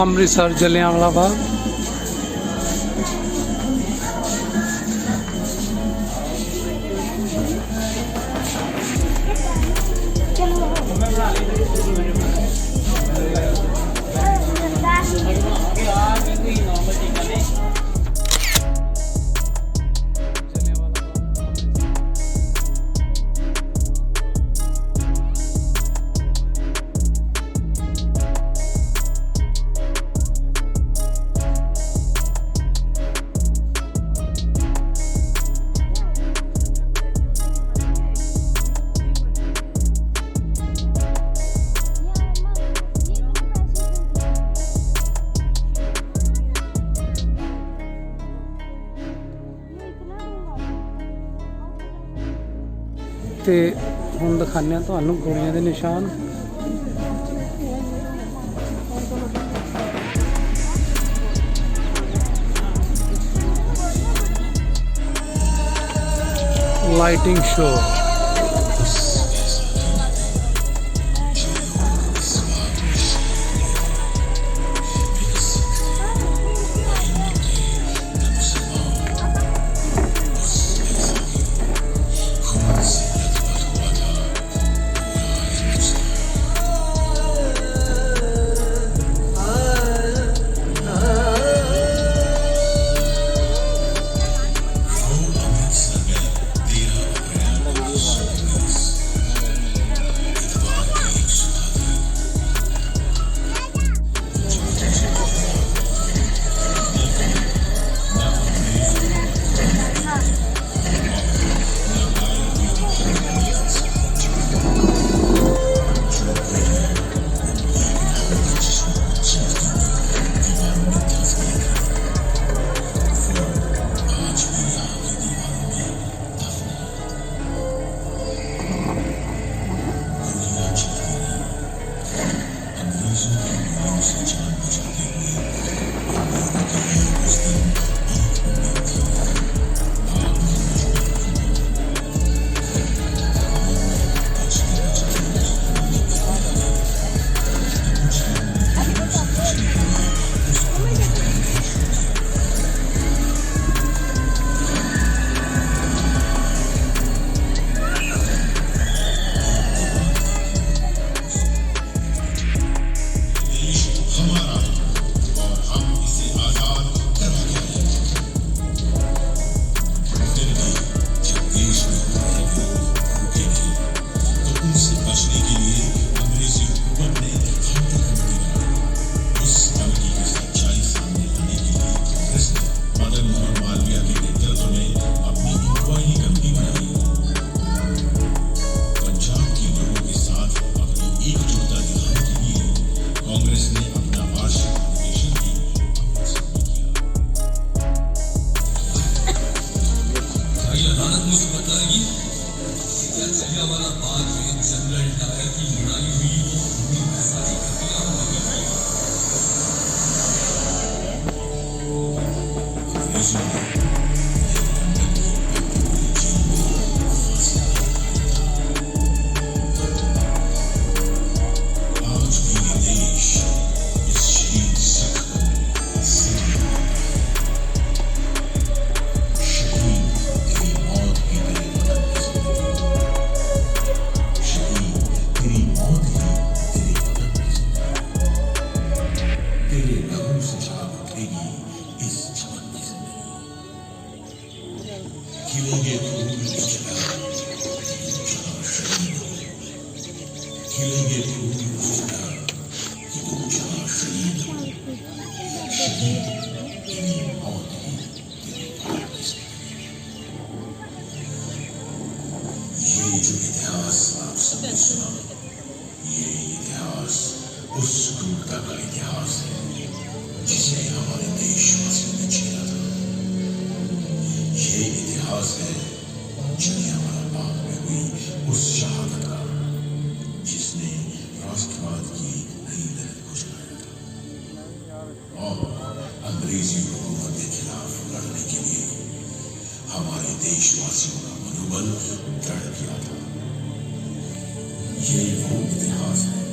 अमृतसर जलियांवाला बाग। ते हुण दिखाने तुहानूं गोलियां दे निशान। लाइटिंग शो जलियावाला बाग में जनरल डायर की लड़ाई हुई वो खूनी ऐसा ही हत्या खिलेंगे फूल उजला, खिलेंगे फूल उजला, कि तुम जहाँ शहीद हो, शहीद तेरी मौत ही तेरे पास ये जो इतिहास आप सबने सुना, ये इतिहास उस क्रूरता का इतिहास है जिसे हमारे देशवासियों ने झेला था। ये इतिहास है जलियांवाला बाग में हुई उस शहादत का जिसने राष्ट्रवाद की नई लहर को जगाया था और अंग्रेजी हुकूमत के खिलाफ लड़ने के लिए हमारे देशवासियों का मनोबल दृढ़ किया था। ये वो इतिहास है